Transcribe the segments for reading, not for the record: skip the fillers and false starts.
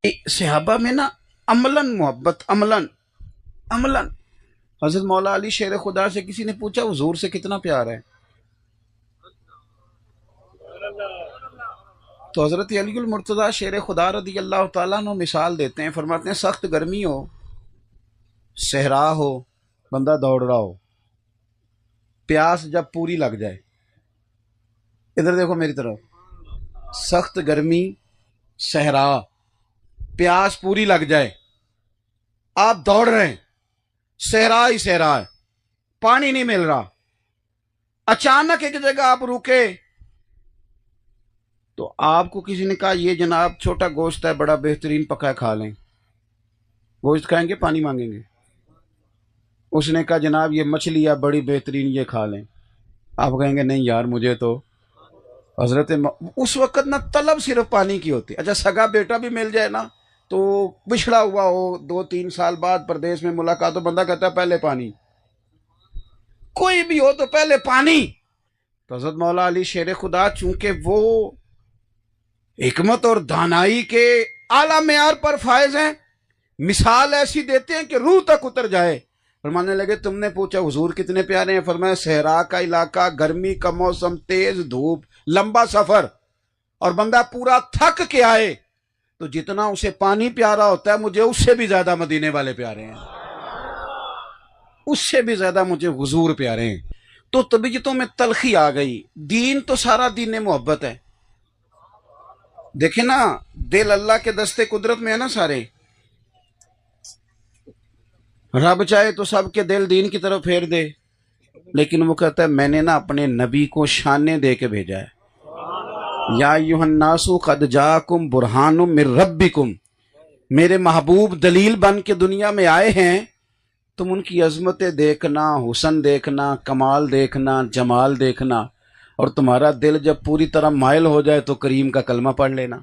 صحابہ میں نا عملاً محبت، عملاً عملاً حضرت مولا علی شیر خدا سے کسی نے پوچھا حضور سے کتنا پیار ہے، تو حضرت علی المرتضیٰ شیر خدا رضی اللہ تعالیٰ عنہ مثال دیتے ہیں، فرماتے ہیں سخت گرمی ہو، صحرا ہو، بندہ دوڑ رہا ہو، پیاس جب پوری لگ جائے، ادھر دیکھو میری طرف، سخت گرمی، صحرا، پیاس پوری لگ جائے، آپ دوڑ رہے ہیں، صحرا ہی صحرا ہے، پانی نہیں مل رہا، اچانک ایک جگہ آپ رکے تو آپ کو کسی نے کہا یہ جناب چھوٹا گوشت ہے بڑا بہترین پکا ہے، کھا لیں، گوشت کھائیں گے پانی مانگیں گے؟ اس نے کہا جناب یہ مچھلی ہے بڑی بہترین، یہ کھا لیں، آپ کہیں گے نہیں یار مجھے تو اس وقت نا طلب صرف پانی کی ہوتی ہے۔ اچھا سگا بیٹا بھی مل جائے نا تو بچھڑا ہوا ہو 2-3 سال بعد پردیس میں ملاقات تو بندہ کہتا ہے پہلے پانی، کوئی بھی ہو تو پہلے پانی۔ تو حضرت مولا علی شیر خدا چونکہ وہ حکمت اور دانائی کے اعلیٰ معیار پر فائز ہیں، مثال ایسی دیتے ہیں کہ روح تک اتر جائے۔ فرمانے لگے تم نے پوچھا حضور کتنے پیارے ہیں، فرمایا صحرا کا علاقہ، گرمی کا موسم، تیز دھوپ، لمبا سفر، اور بندہ پورا تھک کے آئے تو جتنا اسے پانی پیارا ہوتا ہے مجھے اس سے بھی زیادہ مدینے والے پیارے ہیں، اس سے بھی زیادہ مجھے حضور پیارے ہیں۔ تو طبیعتوں میں تلخی آ گئی، دین تو سارا دین محبت ہے۔ دیکھیں نا دل اللہ کے دستے قدرت میں ہے نا سارے، رب چاہے تو سب کے دل دین کی طرف پھیر دے، لیکن وہ کہتا ہے میں نے نا اپنے نبی کو شانے دے کے بھیجا ہے، یا ایھا الناس قد جاءکم برہان من ربکم، میرے محبوب دلیل بن کے دنیا میں آئے ہیں، تم ان کی عظمتیں دیکھنا، حسن دیکھنا، کمال دیکھنا، جمال دیکھنا، اور تمہارا دل جب پوری طرح مائل ہو جائے تو کریم کا کلمہ پڑھ لینا۔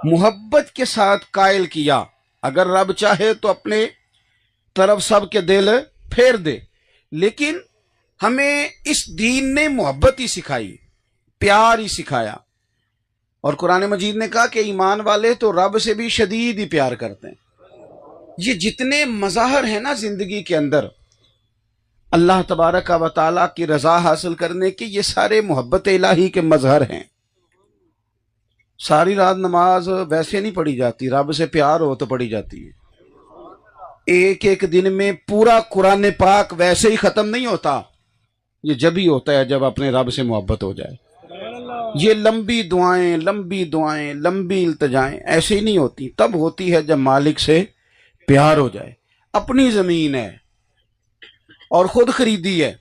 محبت کے ساتھ قائل کیا، اگر رب چاہے تو اپنے طرف سب کے دل پھیر دے، لیکن ہمیں اس دین نے محبت ہی سکھائی، پیار ہی سکھایا، اور قرآن مجید نے کہا کہ ایمان والے تو رب سے بھی شدید ہی پیار کرتے ہیں۔ یہ جتنے مظاہر ہیں نا زندگی کے اندر اللہ تبارک و تعالیٰ کی رضا حاصل کرنے کے، یہ سارے محبت الہی کے مظہر ہیں۔ ساری رات نماز ویسے نہیں پڑھی جاتی، رب سے پیار ہو تو پڑھی جاتی ہے۔ ایک ایک دن میں پورا قرآن پاک ویسے ہی ختم نہیں ہوتا، یہ جب ہی ہوتا ہے جب اپنے رب سے محبت ہو جائے۔ یہ لمبی دعائیں، لمبی دعائیں، لمبی التجائیں ایسے ہی نہیں ہوتی، تب ہوتی ہے جب مالک سے پیار ہو جائے۔ اپنی زمین ہے اور خود خریدی ہے،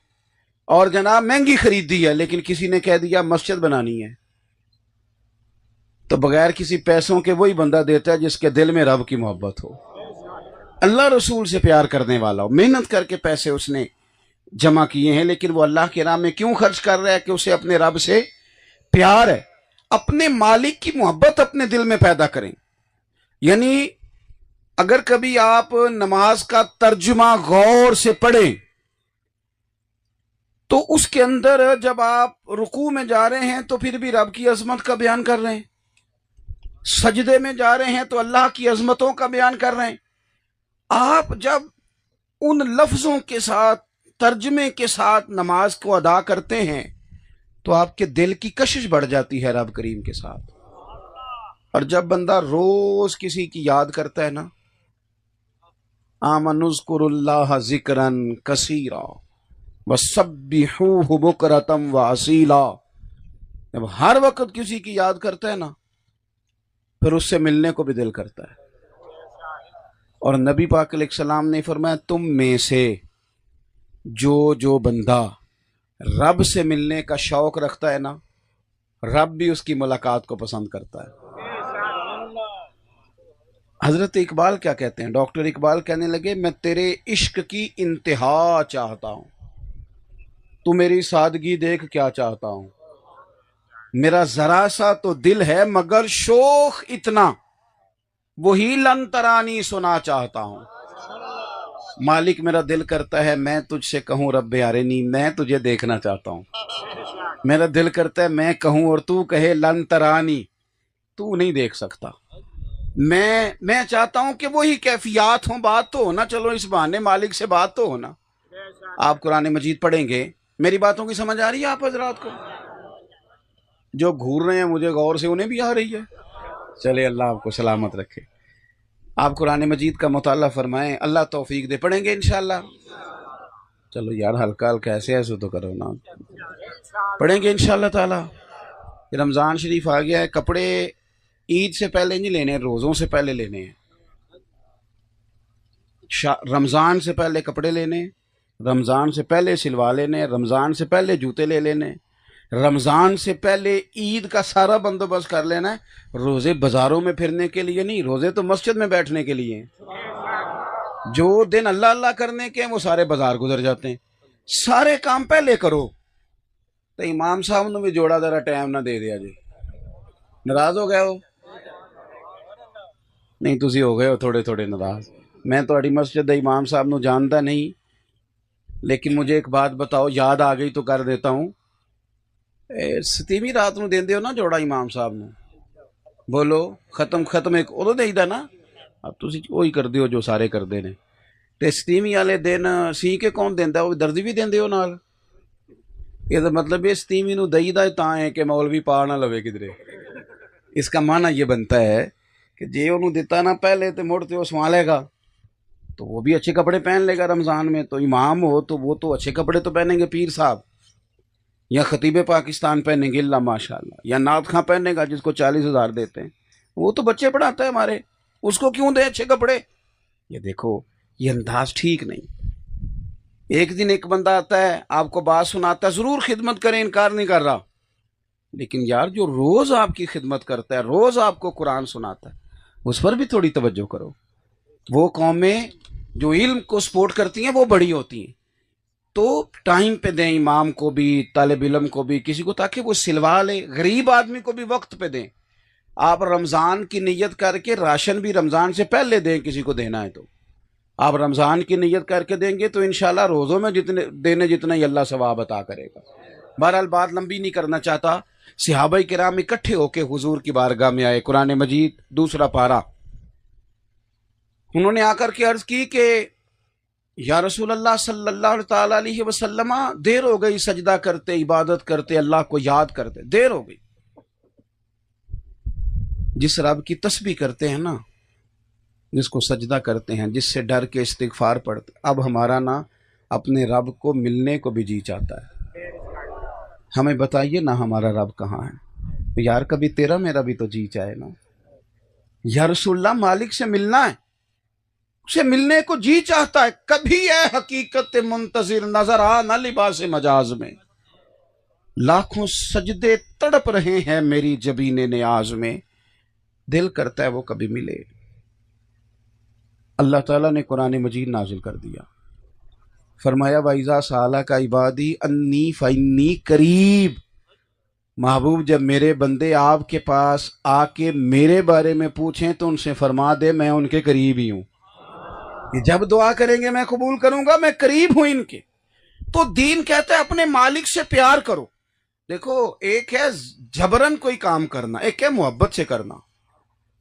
اور جناب مہنگی خریدی ہے، لیکن کسی نے کہہ دیا مسجد بنانی ہے تو بغیر کسی پیسوں کے وہی بندہ دیتا ہے جس کے دل میں رب کی محبت ہو، اللہ رسول سے پیار کرنے والا ہو، محنت کر کے پیسے اس نے جمع کیے ہیں، لیکن وہ اللہ کے راہ میں کیوں خرچ کر رہا ہے کہ اسے اپنے رب سے پیار ہے۔ اپنے مالک کی محبت اپنے دل میں پیدا کریں۔ یعنی اگر کبھی آپ نماز کا ترجمہ غور سے پڑھیں تو اس کے اندر جب آپ رکوع میں جا رہے ہیں تو پھر بھی رب کی عظمت کا بیان کر رہے ہیں، سجدے میں جا رہے ہیں تو اللہ کی عظمتوں کا بیان کر رہے ہیں۔ آپ جب ان لفظوں کے ساتھ، ترجمے کے ساتھ نماز کو ادا کرتے ہیں تو آپ کے دل کی کشش بڑھ جاتی ہے رب کریم کے ساتھ۔ اور جب بندہ روز کسی کی یاد کرتا ہے نا، آمنوا اذکروا اللہ ذکرا کثیرا وسبحوہ بکرۃ واصیلا، جب ہر وقت کسی کی یاد کرتا ہے نا پھر اس سے ملنے کو بھی دل کرتا ہے۔ اور نبی پاک علیہ السلام نے فرمایا تم میں سے جو بندہ رب سے ملنے کا شوق رکھتا ہے نا، رب بھی اس کی ملاقات کو پسند کرتا ہے۔ حضرت اقبال کیا کہتے ہیں، ڈاکٹر اقبال کہنے لگے میں تیرے عشق کی انتہا چاہتا ہوں، تو میری سادگی دیکھ کیا چاہتا ہوں، میرا ذرا سا تو دل ہے مگر شوق اتنا، وہی لن ترانی سنا چاہتا ہوں۔ مالک میرا دل کرتا ہے میں تجھ سے کہوں رب ارنی، میں تجھے دیکھنا چاہتا ہوں، میرا دل کرتا ہے میں کہوں اور تو کہے لن ترانی، تو نہیں دیکھ سکتا۔ میں چاہتا ہوں کہ وہی کیفیات ہوں. بات تو ہونا، چلو اس بہانے مالک سے بات تو ہونا. آپ قرآن مجید پڑھیں گے، میری باتوں کی سمجھ آ رہی ہے آپ حضرات کو؟ جو گھور رہے ہیں مجھے غور سے، انہیں بھی آ رہی ہے؟ چلے اللہ آپ کو سلامت رکھے. آپ قرآن مجید کا مطالعہ فرمائیں، اللہ توفیق دے. پڑھیں گے انشاءاللہ؟ چلو یار ہلکا ہلکا ایسے تو کرو نا. پڑھیں گے انشاءاللہ تعالی. رمضان شریف آ گیا ہے. کپڑے عید سے پہلے نہیں لینے، روزوں سے پہلے لینے ہیں. رمضان سے پہلے کپڑے لینے، رمضان سے پہلے سلوا لینے، رمضان سے پہلے جوتے لے لینے، رمضان سے پہلے عید کا سارا بندوبست کر لینا ہے. روزے بازاروں میں پھرنے کے لیے نہیں، روزے تو مسجد میں بیٹھنے کے لیے ہیں. جو دن اللہ اللہ کرنے کے ہیں وہ سارے بازار گزر جاتے ہیں. سارے کام پہلے کرو. تو امام صاحب نے بھی جوڑا ذرا ٹائم نہ دے دیا جی. ناراض ہو گئے ہو؟ نہیں تسی ہو گئے ہو تھوڑے ناراض. میں تھوڑی مسجد دے امام صاحب نو جانتا نہیں، لیکن مجھے ایک بات بتاؤ، یاد آ گئی تو کر دیتا ہوں. ستیویں رات نو دیندے ہو نا جوڑا امام صاحب نو؟ بولو ختم ایک ادو دے دا نا. اب تسی وہی کردے ہو جو سارے کردے نے. تے ستیویں والے دن سی کے کون دیندا؟ وہ دردی بھی دیندے ہو نال؟ یہ تو مطلب یہ ستیویں نو دئی دا تاں ہے کہ مولوی پا نہ لوے کدھرے. اس کا معنی یہ بنتا ہے کہ جے انہوں دیتا نا پہلے تو مڑ تے وہ سنبھالے گا تو وہ بھی اچھے کپڑے پہن لے گا رمضان میں. تو امام ہو تو وہ تو اچھے کپڑے تو پہنیں گے، پیر صاحب یا خطیب پاکستان پہنیں گے اللہ ماشاء اللہ، یا نعت خاں پہنے گا جس کو 40,000 دیتے ہیں. وہ تو بچے پڑھاتا ہے ہمارے، اس کو کیوں دے اچھے کپڑے؟ یہ دیکھو یہ انداز ٹھیک نہیں. ایک دن ایک بندہ آتا ہے آپ کو بات سناتا ہے، ضرور خدمت کریں، انکار نہیں کر رہا، لیکن یار جو روز آپ کی خدمت کرتا ہے، روز آپ کو قرآن سناتا ہے، اس پر بھی تھوڑی توجہ کرو. وہ قومیں جو علم کو سپورٹ کرتی ہیں وہ بڑی ہوتی ہیں، تو ٹائم پہ دیں امام کو بھی، طالب علم کو بھی، کسی کو، تاکہ وہ سلوا لے. غریب آدمی کو بھی وقت پہ دیں. آپ رمضان کی نیت کر کے راشن بھی رمضان سے پہلے دیں. کسی کو دینا ہے تو آپ رمضان کی نیت کر کے دیں گے تو انشاءاللہ روزوں میں جتنا ہی اللہ ثواب عطا کرے گا. بہرحال بات لمبی نہیں کرنا چاہتا. صحابہ کرام اکٹھے ہو کے حضور کی بارگاہ میں آئے. قرآن مجید 2 پارہ. انہوں نے آ کر کے عرض کی کہ یا رسول اللہ صلی اللہ تعالی علیہ وسلم، دیر ہو گئی سجدہ کرتے، عبادت کرتے، اللہ کو یاد کرتے، دیر ہو گئی. جس رب کی تسبیح کرتے ہیں نا، جس کو سجدہ کرتے ہیں، جس سے ڈر کے استغفار پڑھتے، اب ہمارا نا اپنے رب کو ملنے کو بھی جی چاہتا ہے. ہمیں بتائیے نا ہمارا رب کہاں ہے؟ یار کبھی تیرا میرا بھی تو جی چاہے نا. یا رسول اللہ مالک سے ملنا ہے، اسے ملنے کو جی چاہتا ہے. کبھی اے حقیقت منتظر نظر آ نہ لباس مجاز میں، لاکھوں سجدے تڑپ رہے ہیں میری جبین نیاز میں. دل کرتا ہے وہ کبھی ملے. اللہ تعالیٰ نے قرآن مجید نازل کر دیا. فرمایا وَإِذَا سَأَلَكَ عِبَادِي أَنِّي فَإِنِّي قریب. محبوب جب میرے بندے آپ کے پاس آ کے میرے بارے میں پوچھیں تو ان سے فرما دے میں ان کے قریب ہی ہوں. جب دعا کریں گے میں قبول کروں گا، میں قریب ہوں ان کے. تو دین کہتا ہے اپنے مالک سے پیار کرو. دیکھو ایک ہے جبرن کوئی کام کرنا، ایک ہے محبت سے کرنا.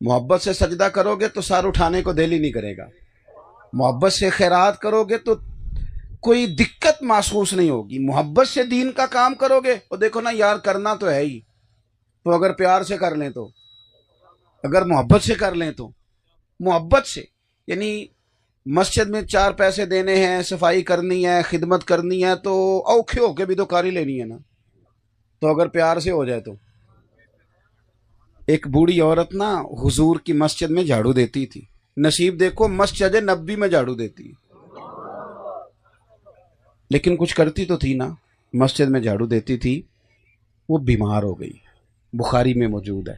محبت سے سجدہ کرو گے تو سر اٹھانے کو دل ہی نہیں کرے گا. محبت سے خیرات کرو گے تو کوئی دقت محسوس نہیں ہوگی. محبت سے دین کا کام کرو گے، اور دیکھو نا یار کرنا تو ہے ہی، تو اگر پیار سے کر لیں تو، اگر محبت سے کر لیں تو، محبت سے یعنی مسجد میں 4 پیسے دینے ہیں، صفائی کرنی ہے، خدمت کرنی ہے، تو اوکھے ہو کے بھی تو کاری لینی ہے نا. تو اگر پیار سے ہو جائے تو. ایک بوڑھی عورت نا حضور کی مسجد میں جھاڑو دیتی تھی. نصیب دیکھو مسجد نبی میں جھاڑو دیتی، لیکن کچھ کرتی تو تھی نا، مسجد میں جھاڑو دیتی تھی. وہ بیمار ہو گئی، بخاری میں موجود ہے.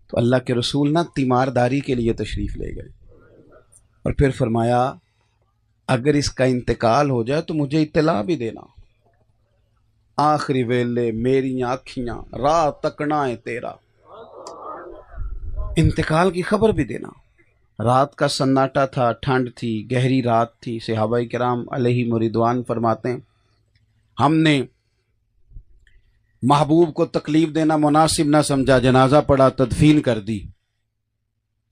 تو اللہ کے رسول نا تیمارداری کے لیے تشریف لے گئے، اور پھر فرمایا اگر اس کا انتقال ہو جائے تو مجھے اطلاع بھی دینا. آخری ویلے میری آنکھیاں راہ تکنا ہے تیرا، انتقال کی خبر بھی دینا. رات کا سناٹا تھا، ٹھنڈ تھی، گہری رات تھی. صحابہ کرام علیہ رضوان فرماتے ہیں ہم نے محبوب کو تکلیف دینا مناسب نہ سمجھا، جنازہ پڑھا، تدفین کر دی.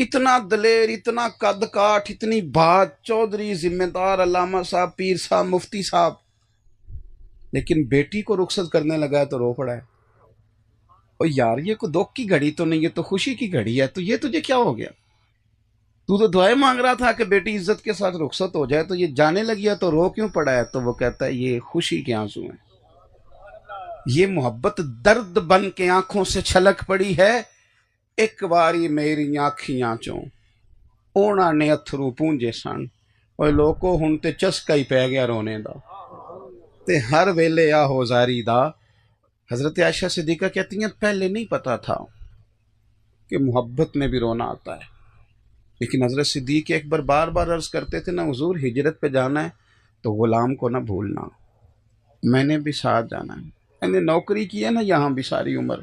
اتنا دلیر، اتنا قد کاٹ، اتنی بات، چودھری، ذمہ دار، علامہ صاحب، پیر صاحب، مفتی صاحب، لیکن بیٹی کو رخصت کرنے لگا ہے تو رو پڑا ہے۔ اور یار یہ کوئی دکھ کی گھڑی تو نہیں، یہ تو خوشی کی گھڑی ہے، تو یہ تجھے کیا ہو گیا؟ تو دعائیں مانگ رہا تھا کہ بیٹی عزت کے ساتھ رخصت ہو جائے، تو یہ جانے لگی ہے تو رو کیوں پڑا ہے؟ تو وہ کہتا ہے یہ خوشی کے آنسو ہیں، یہ محبت درد بن کے آنکھوں سے چھلک پڑی ہے۔ ایک باری میری آنکھیاں چوں اونا نے اتھرو پونجے سن، اور لوکو ہن تے چسکا ہی پہ گیا رونے دا، تے ہر ویلے آ ہوزاری دا۔ حضرت عائشہ صدیقہ کہتی ہیں پہلے نہیں پتا تھا کہ محبت میں بھی رونا آتا ہے، لیکن حضرت صدیق اکبر بار بار عرض کرتے تھے نا حضور ہجرت پہ جانا ہے تو غلام کو نہ بھولنا، میں نے بھی ساتھ جانا ہے، میں نے نوکری کی ہے نا یہاں بھی ساری عمر،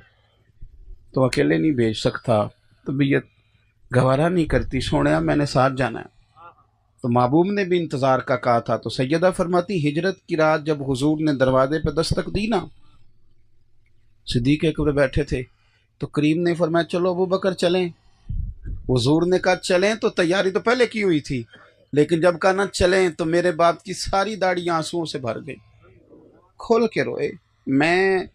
تو اکیلے نہیں بھیج سکتا، طبیعت گوارا نہیں کرتی، سونے میں نے ساتھ جانا ہے۔ تو محبوب نے بھی انتظار کا کہا تھا، تو سیدہ فرماتی ہجرت کی رات جب حضور نے دروازے پہ دستک دی نا، صدیق اکبر بیٹھے تھے، تو کریم نے فرمایا چلو ابو بکر چلیں۔ حضور نے کہا چلیں، تو تیاری تو پہلے کی ہوئی تھی، لیکن جب کہا نہ چلیں تو میرے باپ کی ساری داڑھی آنسوؤں سے بھر گئی، کھول کے روئے۔ میں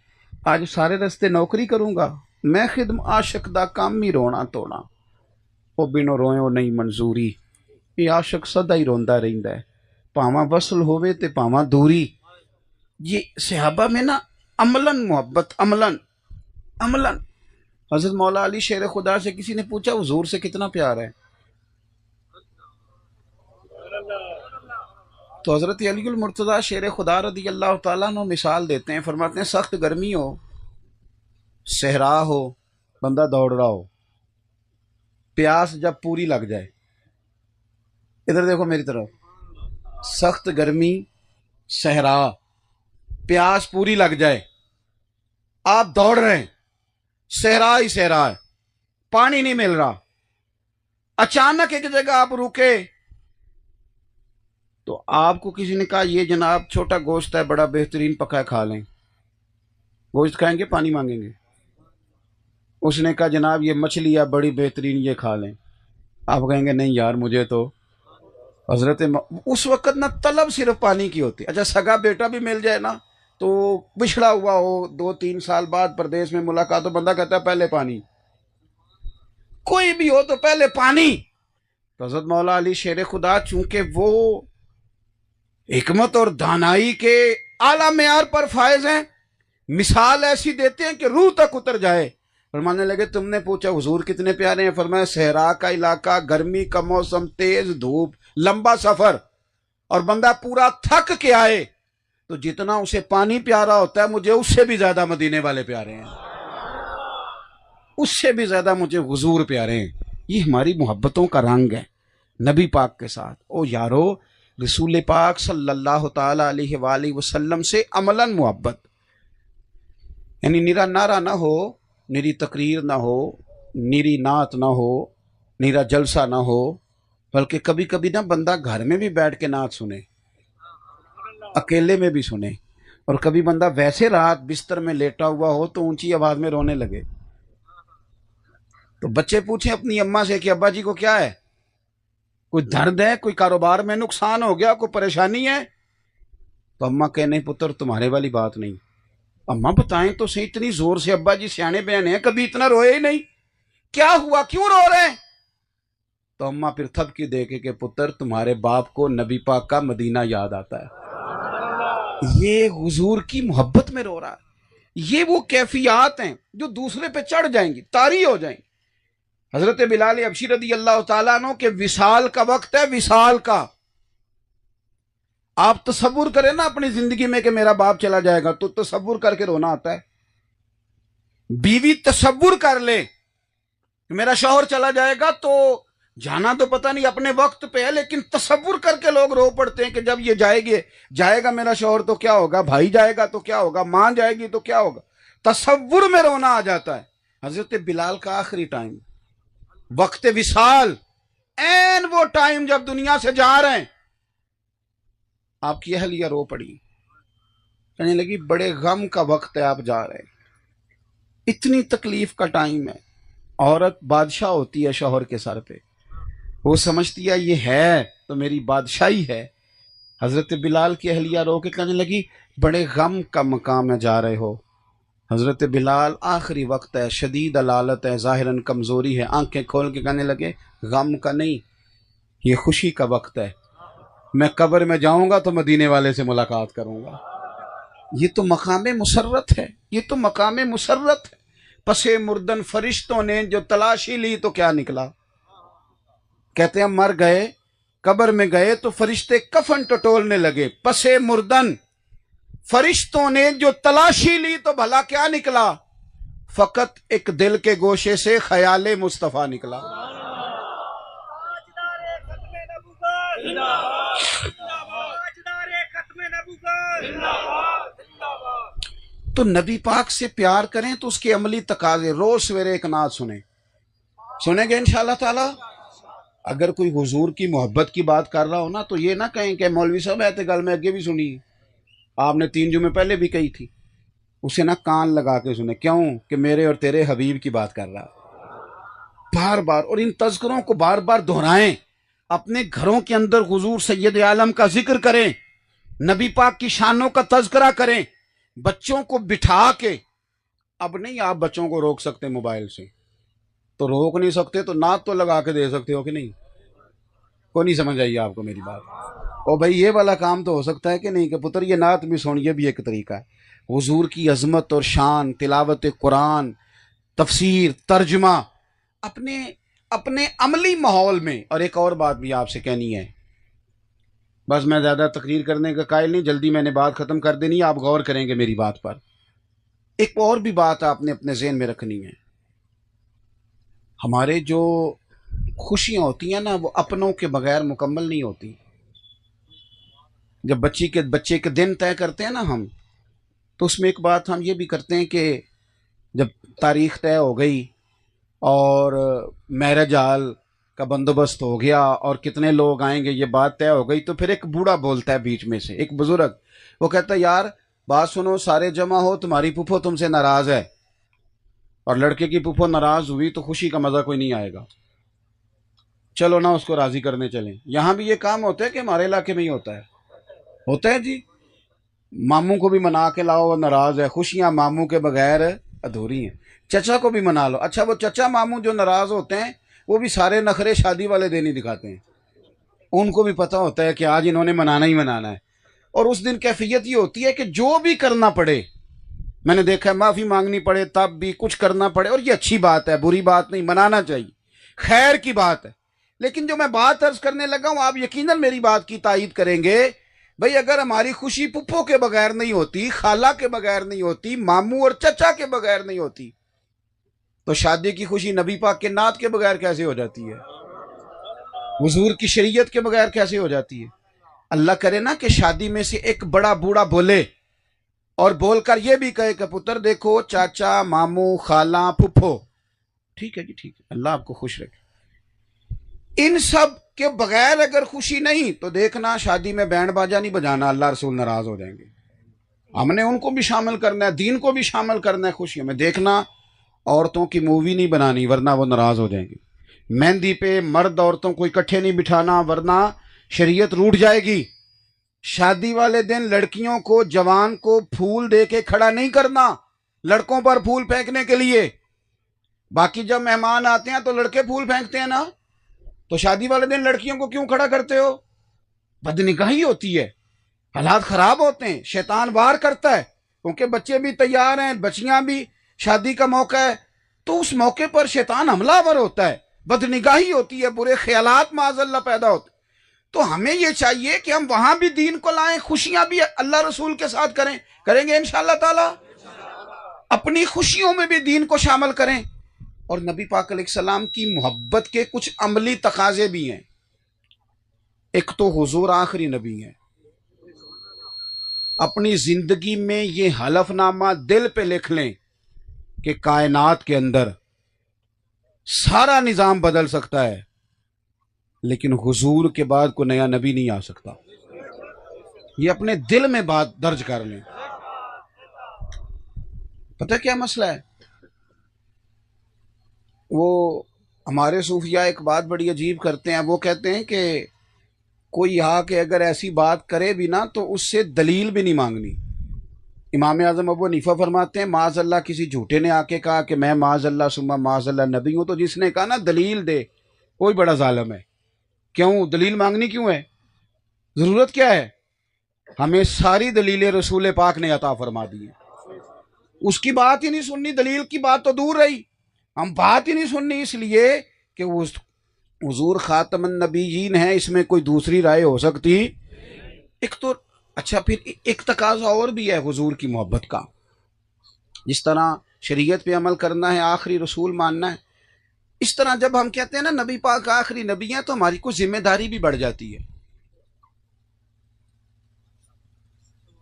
آج سارے رستے نوکری کروں گا، میں خدم عاشق دا کام ہی رونا توڑا، وہ بینو روئیوں نہیں منظوری، یہ عاشق سدا ہی روندا رہندا ہے، پاواں وصل ہوئے تے پاواں دوری۔ یہ صحابہ میں نا عملاً محبت، عملاً حضرت مولا علی شیر خدا سے کسی نے پوچھا حضور سے کتنا پیار ہے، تو حضرت علی المرتضیٰ شیر خدا رضی اللہ تعالیٰ عنہ مثال دیتے ہیں، فرماتے ہیں سخت گرمی ہو، صحرا ہو، بندہ دوڑ رہا ہو، پیاس جب پوری لگ جائے، ادھر دیکھو میری طرف، سخت گرمی، صحرا، پیاس پوری لگ جائے، آپ دوڑ رہے ہیں، صحرا ہی صحرا ہے، پانی نہیں مل رہا، اچانک ایک جگہ آپ رکے، تو آپ کو کسی نے کہا یہ جناب چھوٹا گوشت ہے بڑا بہترین پکا ہے کھا لیں، گوشت کھائیں گے پانی مانگیں گے؟ اس نے کہا جناب یہ مچھلی ہے بڑی بہترین یہ کھا لیں، آپ کہیں گے نہیں یار مجھے تو اس وقت نہ طلب صرف پانی کی ہوتی۔ اچھا سگا بیٹا بھی مل جائے نا، تو بچھڑا ہوا ہو 2-3 سال بعد پردیس میں ملاقات، تو بندہ کہتا ہے پہلے پانی، کوئی بھی ہو تو پہلے پانی۔ تو حضرت مولا علی شیر خدا چونکہ وہ حکمت اور دانائی کے اعلیٰ معیار پر فائز ہیں، مثال ایسی دیتے ہیں کہ روح تک اتر جائے۔ فرمانے لگے تم نے پوچھا حضور کتنے پیارے ہیں، فرمایا صحرا کا علاقہ، گرمی کا موسم، تیز دھوپ، لمبا سفر، اور بندہ پورا تھک کے آئے تو جتنا اسے پانی پیارا ہوتا ہے مجھے اس سے بھی زیادہ مدینے والے پیارے ہیں، اس سے بھی زیادہ مجھے حضور پیارے ہیں۔ یہ ہماری محبتوں کا رنگ ہے نبی پاک کے ساتھ۔ او یارو رسول پاک صلی اللہ تعالی علیہ وآلہ وسلم سے عملاً محبت، یعنی نیرا نعرہ نہ ہو، نیری تقریر نہ ہو، نیری نعت نہ ہو، نیرا جلسہ نہ ہو، بلکہ کبھی کبھی نا بندہ گھر میں بھی بیٹھ کے نعت سنے، اکیلے میں بھی سنے، اور کبھی بندہ ویسے رات بستر میں لیٹا ہوا ہو تو اونچی آواز میں رونے لگے، تو بچے پوچھیں اپنی اماں سے کہ ابا جی کو کیا ہے، کوئی درد ہے، کوئی کاروبار میں نقصان ہو گیا، کوئی پریشانی ہے؟ تو اماں کہنے پتر تمہارے والی بات نہیں، اماں بتائیں تو صحیح، اتنی زور سے، ابا جی سیانے بیانے ہیں کبھی اتنا روئے ہی نہیں، کیا ہوا کیوں رو رہے ہیں؟ تو اماں پھر تھپکی دے کے کہ پتر تمہارے باپ کو نبی پاک کا مدینہ یاد آتا ہے، یہ حضور کی محبت میں رو رہا ہے۔ یہ وہ کیفیات ہیں جو دوسرے پہ چڑھ جائیں گی، طاری ہو جائیں گی۔ حضرت بلال حبشی رضی اللہ تعالیٰ عنہ کے وصال کا وقت ہے، وصال کا، آپ تصور کریں نا اپنی زندگی میں کہ میرا باپ چلا جائے گا، تو تصور کر کے رونا آتا ہے۔ بیوی تصور کر لے کہ میرا شوہر چلا جائے گا، تو جانا تو پتہ نہیں اپنے وقت پہ ہے، لیکن تصور کر کے لوگ رو پڑتے ہیں کہ جب یہ جائے گا میرا شوہر تو کیا ہوگا، بھائی جائے گا تو کیا ہوگا، ماں جائے گی تو کیا ہوگا، تصور میں رونا آ جاتا ہے۔ حضرت بلال کا آخری ٹائم، وقت وصال، این وہ ٹائم جب دنیا سے جا رہے ہیں، آپ کی اہلیہ رو پڑی، کہنے لگی بڑے غم کا وقت ہے آپ جا رہے ہیں، اتنی تکلیف کا ٹائم ہے، عورت بادشاہ ہوتی ہے شوہر کے سر پہ، وہ سمجھتی ہے یہ ہے تو میری بادشاہی ہے۔ حضرت بلال کی اہلیہ رو کے کہنے لگی بڑے غم کا مقام میں جا رہے ہو۔ حضرت بلال آخری وقت ہے، شدید علالت ہے، ظاہراً کمزوری ہے، آنکھیں کھول کے کہنے لگے غم کا نہیں، یہ خوشی کا وقت ہے، میں قبر میں جاؤں گا تو مدینے والے سے ملاقات کروں گا۔ یہ تو مقام مسرت ہے، یہ تو مقام مسرت ہے۔ پس مردن فرشتوں نے جو تلاشی لی تو کیا نکلا؟ کہتے ہیں مر گئے، قبر میں گئے تو فرشتے کفن ٹٹولنے لگے، پس مردن فرشتوں نے جو تلاشی لی تو بھلا کیا نکلا؟ فقط ایک دل کے گوشے سے خیال مصطفیٰ نکلا۔ تو نبی پاک سے پیار کریں تو اس کے عملی تقاضے، روز سویرے ایک نعت سنیں گے انشاءاللہ تعالی۔ اگر کوئی حضور کی محبت کی بات کر رہا ہو نا تو یہ نہ کہیں کہ مولوی صاحب ایتے گل میں اگے بھی سنی، آپ نے 3 جمعے پہلے بھی کہی تھی، اسے نہ کان لگا کے سنیں، کیوں کہ میرے اور تیرے حبیب کی بات کر رہا بار بار، اور ان تذکروں کو بار بار دہرائیں، اپنے گھروں کے اندر حضور سید عالم کا ذکر کریں، نبی پاک کی شانوں کا تذکرہ کریں، بچوں کو بٹھا کے۔ اب نہیں آپ بچوں کو روک سکتے موبائل سے، تو روک نہیں سکتے تو نعت تو لگا کے دے سکتے ہو کہ نہیں؟ کو نہیں سمجھ آئیے آپ کو میری بات؟ اور بھائی یہ والا کام تو ہو سکتا ہے کہ نہیں کہ پتر یہ نعت بھی سن، یہ بھی ایک طریقہ ہے۔ حضور کی عظمت اور شان، تلاوت قرآن، تفسیر، ترجمہ اپنے عملی ماحول میں۔ اور ایک اور بات بھی آپ سے کہنی ہے، بس میں زیادہ تقریر کرنے کا قائل نہیں، جلدی میں نے بات ختم کر دینی ہے، آپ غور کریں گے میری بات پر۔ ایک اور بھی بات آپ نے اپنے ذہن میں رکھنی ہے، ہمارے جو خوشیاں ہوتی ہیں نا وہ اپنوں کے بغیر مکمل نہیں ہوتی۔ جب بچے کے دن طے کرتے ہیں نا ہم، تو اس میں ایک بات ہم یہ بھی کرتے ہیں کہ جب تاریخ طے ہو گئی اور میرج ہال کا بندوبست ہو گیا اور کتنے لوگ آئیں گے یہ بات طے ہو گئی، تو پھر ایک بوڑھا بولتا ہے بیچ میں سے، ایک بزرگ، وہ کہتا ہے یار بات سنو، سارے جمع ہو، تمہاری پھپھو تم سے ناراض ہے، اور لڑکے کی پھپھو ناراض ہوئی تو خوشی کا مزہ کوئی نہیں آئے گا، چلو نا اس کو راضی کرنے چلیں۔ یہاں بھی یہ کام ہوتا ہے کہ ہمارے علاقے میں ہی ہوتا ہے جی، ماموں کو بھی منا کے لاؤ، وہ ناراض ہے، خوشیاں ماموں کے بغیر ادھوری ہیں۔ چچا کو بھی منا لو، اچھا وہ چچا ماموں جو ناراض ہوتے ہیں وہ بھی سارے نخرے شادی والے دن ہی دکھاتے ہیں، ان کو بھی پتہ ہوتا ہے کہ آج انہوں نے منانا ہی منانا ہے، اور اس دن کیفیت یہ ہوتی ہے کہ جو بھی کرنا پڑے، میں نے دیکھا ہے معافی مانگنی پڑے تب بھی کچھ کرنا پڑے، اور یہ اچھی بات ہے، بری بات نہیں، منانا چاہیے، خیر کی بات ہے۔ لیکن جو میں بات عرض کرنے لگا ہوں آپ یقیناً میری بات کی تائید کریں گے، بھئی اگر ہماری خوشی پھپھو کے بغیر نہیں ہوتی، خالہ کے بغیر نہیں ہوتی، ماموں اور چچا کے بغیر نہیں ہوتی، تو شادی کی خوشی نبی پاک کے نعت کے بغیر کیسے ہو جاتی ہے؟ حضور کی شریعت کے بغیر کیسے ہو جاتی ہے؟ اللہ کرے نا کہ شادی میں سے ایک بڑا بوڑھا بولے اور بول کر یہ بھی کہے کہ پتر دیکھو چاچا، ماموں، خالہ، پھپھو، ٹھیک ہے جی ٹھیک ہے، اللہ آپ کو خوش رکھے، ان سب کے بغیر اگر خوشی نہیں تو دیکھنا شادی میں بینڈ باجا نہیں بجانا، اللہ رسول ناراض ہو جائیں گے۔ ہم نے ان کو بھی شامل کرنا ہے، دین کو بھی شامل کرنا ہے خوشیوں میں۔ دیکھنا عورتوں کی مووی نہیں بنانی ورنہ وہ ناراض ہو جائیں گی۔ مہندی پہ مرد عورتوں کو اکٹھے نہیں بٹھانا ورنہ شریعت روٹ جائے گی۔ شادی والے دن لڑکیوں کو، جوان کو پھول دے کے کھڑا نہیں کرنا لڑکوں پر پھول پھینکنے کے لیے۔ باقی جب مہمان آتے ہیں تو لڑکے پھول پھینکتے ہیں نا، تو شادی والے دن لڑکیوں کو کیوں کھڑا کرتے ہو؟ بدنگاہی ہوتی ہے، حالات خراب ہوتے ہیں، شیطان وار کرتا ہے، کیونکہ بچے بھی تیار ہیں، بچیاں بھی، شادی کا موقع ہے، تو اس موقع پر شیطان حملہ ور ہوتا ہے، بدنگاہی ہوتی ہے، برے خیالات معاذ اللہ پیدا ہوتے ہیں۔ تو ہمیں یہ چاہیے کہ ہم وہاں بھی دین کو لائیں، خوشیاں بھی اللہ رسول کے ساتھ کریں گے انشاءاللہ تعالی، اپنی خوشیوں میں بھی دین کو شامل کریں۔ اور نبی پاک علیہ السلام کی محبت کے کچھ عملی تقاضے بھی ہیں۔ ایک تو حضور آخری نبی ہیں، اپنی زندگی میں یہ حلف نامہ دل پہ لکھ لیں کہ کائنات کے اندر سارا نظام بدل سکتا ہے لیکن حضور کے بعد کوئی نیا نبی نہیں آ سکتا، یہ اپنے دل میں بات درج کر لیں۔ پتہ کیا مسئلہ ہے؟ وہ ہمارے صوفیاء ایک بات بڑی عجیب کرتے ہیں، وہ کہتے ہیں کہ کوئی آ کے اگر ایسی بات کرے بھی نا تو اس سے دلیل بھی نہیں مانگنی۔ امام اعظم ابو حنیفہ فرماتے ہیں معاذ اللہ کسی جھوٹے نے آ کے کہا کہ میں معاذ اللہ ثم معاذ اللہ نبی ہوں، تو جس نے کہا نا دلیل دے کوئی بڑا ظالم ہے۔ کیوں دلیل مانگنی کیوں ہے؟ ضرورت کیا ہے؟ ہمیں ساری دلیلیں رسول پاک نے عطا فرما دی ہیں، اس کی بات ہی نہیں سننی، دلیل کی بات تو دور رہی، ہم بات ہی نہیں سننی، اس لیے کہ وہ حضور خاتم النبیین ہے، اس میں کوئی دوسری رائے ہو سکتی ایک تو۔ اچھا پھر ایک تقاضا اور بھی ہے حضور کی محبت کا، جس طرح شریعت پہ عمل کرنا ہے، آخری رسول ماننا ہے، اس طرح جب ہم کہتے ہیں نا نبی پاک آخری نبی ہیں تو ہماری کوئی ذمہ داری بھی بڑھ جاتی ہے،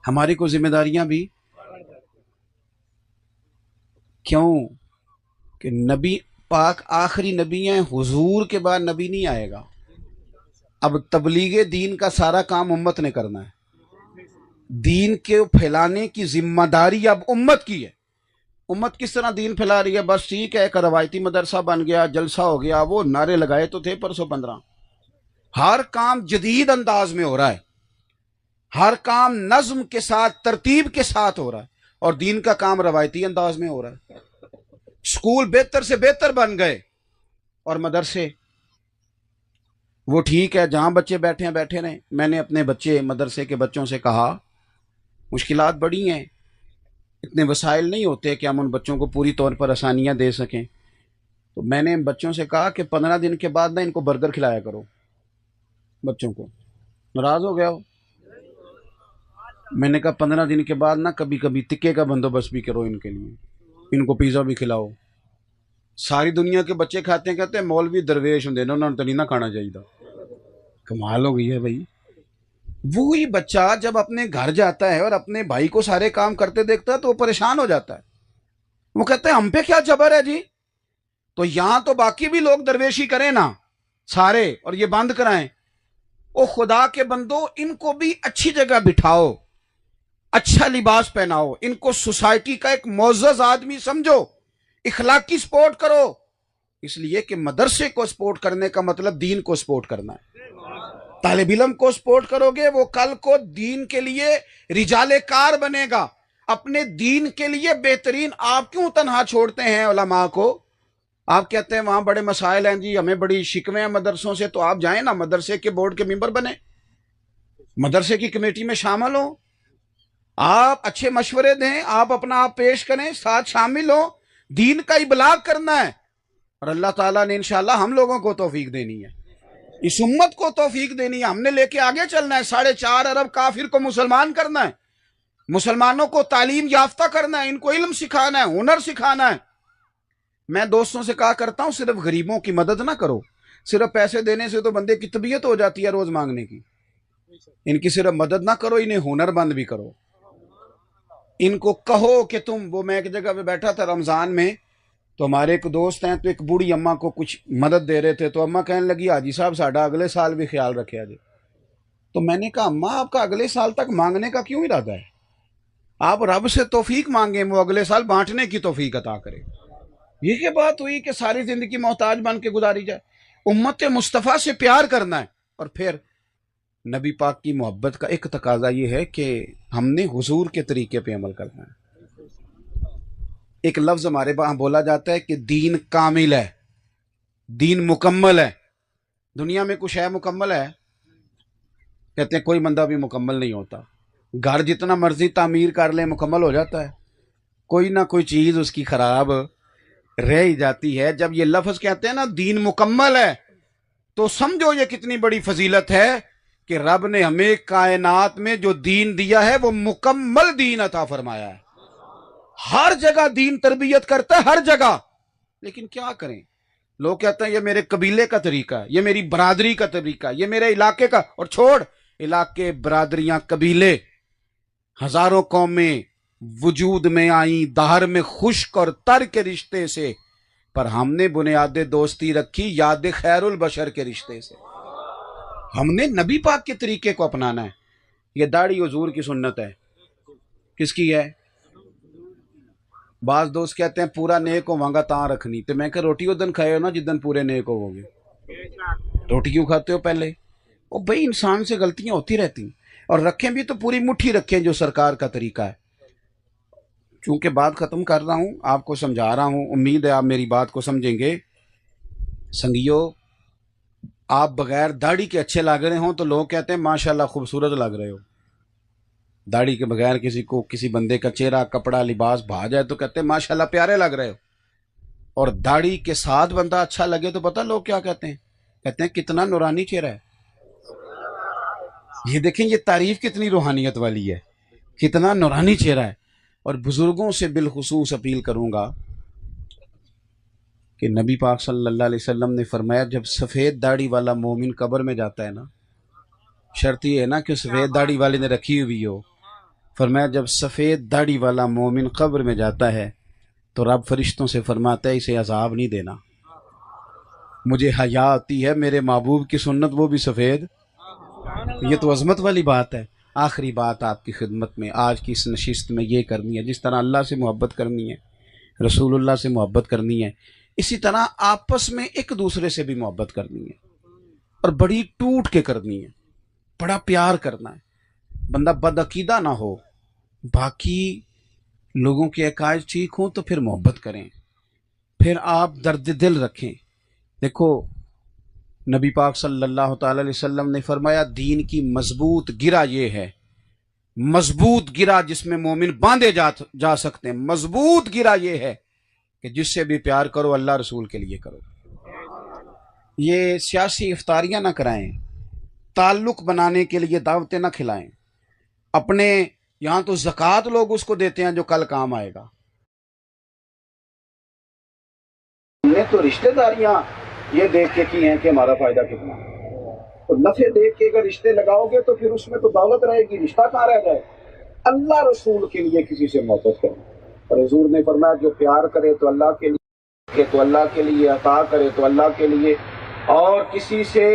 ہماری کوئی ذمہ داریاں بھی۔ کیوں کہ نبی پاک آخری نبی ہیں، حضور کے بعد نبی نہیں آئے گا، اب تبلیغ دین کا سارا کام امت نے کرنا ہے، دین کے پھیلانے کی ذمہ داری اب امت کی ہے۔ امت کس طرح دین پھیلا رہی ہے؟ بس ٹھیک ہے، ایک روایتی مدرسہ بن گیا، جلسہ ہو گیا، وہ نعرے لگائے تو تھے پرسوں 15، ہر کام جدید انداز میں ہو رہا ہے، ہر کام نظم کے ساتھ ترتیب کے ساتھ ہو رہا ہے، اور دین کا کام روایتی انداز میں ہو رہا ہے۔ اسکول بہتر سے بہتر بن گئے اور مدرسے وہ ٹھیک ہے جہاں بچے بیٹھے ہیں بیٹھے رہیں۔ میں نے اپنے بچے مدرسے کے بچوں سے کہا مشکلات بڑی ہیں، اتنے وسائل نہیں ہوتے کہ ہم ان بچوں کو پوری طور پر آسانیاں دے سکیں، تو میں نے بچوں سے کہا کہ 15 دن کے بعد نہ ان کو برگر کھلایا کرو۔ بچوں کو ناراض ہو گیا ہو؟ میں نے کہا 15 دن کے بعد نہ کبھی کبھی تکے کا بندوبست بھی کرو ان کے لیے، ان کو پیزا بھی کھلاؤ۔ ساری دنیا کے بچے کھاتے ہیں، کہتے ہیں مولوی درویش ہوں دینا انہوں نے تو نہیں نہ کھانا چاہیے۔ کمال ہو گئی ہے بھائی، وہی بچہ جب اپنے گھر جاتا ہے اور اپنے بھائی کو سارے کام کرتے دیکھتا ہے تو وہ پریشان ہو جاتا ہے، وہ کہتے ہیں ہم پہ کیا جبر ہے جی، تو یہاں تو باقی بھی لوگ درویشی کریں نا سارے اور یہ بند کرائیں۔ او خدا کے بندو، ان کو بھی اچھی جگہ بٹھاؤ، اچھا لباس پہناؤ، ان کو سوسائٹی کا ایک معزز آدمی سمجھو، اخلاقی سپورٹ کرو، اس لیے کہ مدرسے کو سپورٹ کرنے کا مطلب دین کو سپورٹ کرنا ہے۔ طالب علم کو سپورٹ کرو گے وہ کل کو دین کے لیے رجال کار بنے گا، اپنے دین کے لیے بہترین۔ آپ کیوں تنہا چھوڑتے ہیں علماء کو؟ آپ کہتے ہیں وہاں بڑے مسائل ہیں جی، ہمیں بڑی شکویں ہیں مدرسوں سے، تو آپ جائیں نا مدرسے کے بورڈ کے ممبر بنیں، مدرسے کی کمیٹی میں شامل ہوں، آپ اچھے مشورے دیں، آپ اپنا آپ پیش کریں، ساتھ شامل ہوں، دین کا ابلاغ کرنا ہے، اور اللہ تعالیٰ نے انشاءاللہ ہم لوگوں کو توفیق دینی ہے، اس امت کو توفیق دینی ہے، ہم نے لے کے آگے چلنا ہے، 4.5 ارب کافر کو مسلمان کرنا ہے، مسلمانوں کو تعلیم یافتہ کرنا ہے، ان کو علم سکھانا ہے، ہنر سکھانا ہے۔ میں دوستوں سے کہا کرتا ہوں صرف غریبوں کی مدد نہ کرو، صرف پیسے دینے سے تو بندے کی طبیعت ہو جاتی ہے روز مانگنے کی، ان کی صرف مدد نہ کرو، انہیں ہنر مند بھی کرو، ان کو کہو کہ تم وہ۔ میں ایک جگہ پہ بیٹھا تھا رمضان میں، تو ہمارے ایک دوست ہیں تو ایک بوڑھی اماں کو کچھ مدد دے رہے تھے، تو اماں کہنے لگی حاجی صاحب ساڈا اگلے سال بھی خیال رکھے جی۔ تو میں نے کہا اماں آپ کا اگلے سال تک مانگنے کا کیوں ارادہ ہے؟ آپ رب سے توفیق مانگیں، وہ اگلے سال بانٹنے کی توفیق عطا کرے۔ یہ کیا بات ہوئی کہ ساری زندگی محتاج بن کے گزاری جائے؟ امت مصطفیٰ سے پیار کرنا ہے، اور پھر نبی پاک کی محبت کا ایک تقاضا یہ ہے کہ ہم نے حضور کے طریقے پہ عمل کرنا ہے۔ ایک لفظ ہمارے وہاں بولا جاتا ہے کہ دین کامل ہے، دین مکمل ہے۔ دنیا میں کچھ ہے مکمل ہے؟ کہتے ہیں کوئی بندہ بھی مکمل نہیں ہوتا، گھر جتنا مرضی تعمیر کر لیں مکمل ہو جاتا ہے، کوئی نہ کوئی چیز اس کی خراب رہ ہی جاتی ہے۔ جب یہ لفظ کہتے ہیں نا دین مکمل ہے، تو سمجھو یہ کتنی بڑی فضیلت ہے کہ رب نے ہمیں کائنات میں جو دین دیا ہے وہ مکمل دین عطا فرمایا ہے۔ ہر جگہ دین تربیت کرتا ہے، ہر جگہ، لیکن کیا کریں؟ لوگ کہتے ہیں یہ میرے قبیلے کا طریقہ ہے، یہ میری برادری کا طریقہ ہے، یہ میرے علاقے کا، اور چھوڑ علاقے، برادریاں، قبیلے، ہزاروں قومیں وجود میں آئیں دہر میں خشک اور تر کے رشتے سے، پر ہم نے بنیاد دوستی رکھی یاد خیر البشر کے رشتے سے۔ ہم نے نبی پاک کے طریقے کو اپنانا ہے۔ یہ داڑھی حضور کی سنت ہے، کس کی ہے؟ بعض دوست کہتے ہیں پورا نیک ہوواں تاں رکھنی، تو میں کہ روٹی اس دن کھائے ہو نا جس دن پورے نیک ہوو گے، روٹی کیوں کھاتے ہو پہلے؟ اور بھائی انسان سے غلطیاں ہوتی رہتی ہیں، اور رکھیں بھی تو پوری مٹھی رکھیں جو سرکار کا طریقہ ہے۔ چونکہ بات ختم کر رہا ہوں، آپ کو سمجھا رہا ہوں، امید ہے آپ میری بات کو سمجھیں گے۔ سنگیو، آپ بغیر داڑھی کے اچھے لگ رہے ہوں تو لوگ کہتے ہیں ماشاءاللہ خوبصورت لگ رہے ہو، داڑھی کے بغیر کسی بندے کا چہرہ، کپڑا، لباس بھا جائے تو کہتے ہیں ماشاءاللہ پیارے لگ رہے ہو، اور داڑھی کے ساتھ بندہ اچھا لگے تو پتہ لوگ کیا کہتے ہیں؟ کہتے ہیں کتنا نورانی چہرہ ہے۔ یہ دیکھیں یہ تعریف کتنی روحانیت والی ہے، کتنا نورانی چہرہ ہے۔ اور بزرگوں سے بالخصوص اپیل کروں گا کہ نبی پاک صلی اللہ علیہ وسلم نے فرمایا جب سفید داڑھی والا مومن قبر میں جاتا ہے نا، شرط یہ ہے نا کہ سفید داڑھی والے نے رکھی ہوئی ہو، فرمایا جب سفید داڑھی والا مومن قبر میں جاتا ہے تو رب فرشتوں سے فرماتا ہے اسے عذاب نہیں دینا، مجھے حیا آتی ہے میرے محبوب کی سنت وہ بھی سفید۔ یہ تو عظمت والی بات ہے۔ آخری بات آپ کی خدمت میں آج کی اس نشست میں یہ کرنی ہے، جس طرح اللہ سے محبت کرنی ہے، رسول اللہ سے محبت کرنی ہے، اسی طرح آپس میں ایک دوسرے سے بھی محبت کرنی ہے، اور بڑی ٹوٹ کے کرنی ہے، بڑا پیار کرنا ہے، بندہ بدعقیدہ نہ ہو، باقی لوگوں کے عقائد ٹھیک ہوں تو پھر محبت کریں، پھر آپ درد دل رکھیں۔ دیکھو نبی پاک صلی اللہ تعالی علیہ وسلم نے فرمایا دین کی مضبوط گرہ یہ ہے، مضبوط گرہ جس میں مومن باندھے جا سکتے ہیں، مضبوط گرہ یہ ہے کہ جس سے بھی پیار کرو اللہ رسول کے لیے کرو۔ یہ سیاسی افطاریاں نہ کرائیں، تعلق بنانے کے لیے دعوتیں نہ کھلائیں، اپنے یہاں تو زکوٰۃ لوگ اس کو دیتے ہیں جو کل کام آئے گا۔ ہم نے تو رشتہ داریاں یہ دیکھ کے کی ہیں کہ ہمارا فائدہ کتنا، تو نفع دیکھ کے اگر رشتے لگاؤ گے تو پھر اس میں تو دولت رہے گی، رشتہ کہاں رہ جائے؟ اللہ رسول کے لیے کسی سے محبت کریں، اور حضور نے فرمایا جو پیار کرے تو اللہ کے لیے، تو اللہ کے لیے، عطا کرے تو اللہ کے لیے، اور کسی سے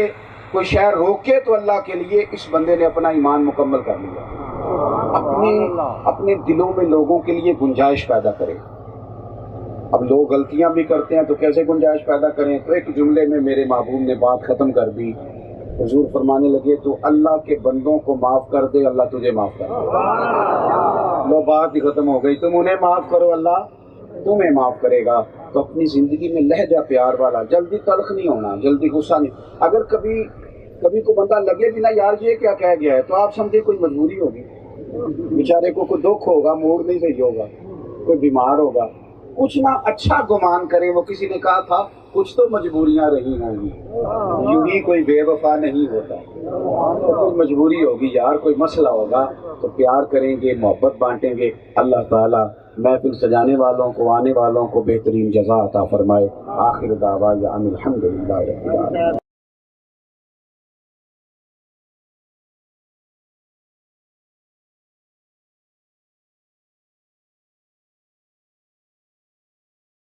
کوئی شے روکے تو اللہ کے لیے، اس بندے نے اپنا ایمان مکمل کر لیا۔ اپنے دلوں میں لوگوں کے لیے گنجائش پیدا کرے۔ اب لوگ غلطیاں بھی کرتے ہیں تو کیسے گنجائش پیدا کریں؟ تو ایک جملے میں میرے محبوب نے بات ختم کر دی، حضور فرمانے لگے تو اللہ کے بندوں کو معاف کر دے اللہ تجھے معاف کر دے۔ لو بات ہی ختم ہو گئی، تم انہیں معاف کرو اللہ تمہیں معاف کرے گا۔ تو اپنی زندگی میں لہجہ پیار والا، جلدی تلخ نہیں ہونا، جلدی غصہ نہیں۔ اگر کبھی کو بندہ لگے بھی نا یار یہ کیا کہہ گیا ہے، تو آپ سمجھے کوئی مجبوری ہوگی، بیچارے کو کوئی دکھ ہوگا، موڈ نہیں صحیح ہوگا، کوئی بیمار ہوگا، کچھ نہ اچھا گمان کرے۔ وہ کسی نے کہا تھا کچھ تو مجبوریاں رہی ہوں گی، یوں ہی کوئی بے وفا نہیں ہوتا، تو کوئی مجبوری ہوگی یار، کوئی مسئلہ ہوگا، تو پیار کریں گے، محبت بانٹیں گے۔ اللہ تعالیٰ محفل سجانے والوں کو، آنے والوں کو بہترین جزا عطا فرمائے۔ آخر دعوانا ان الحمد للہ رب العالمین۔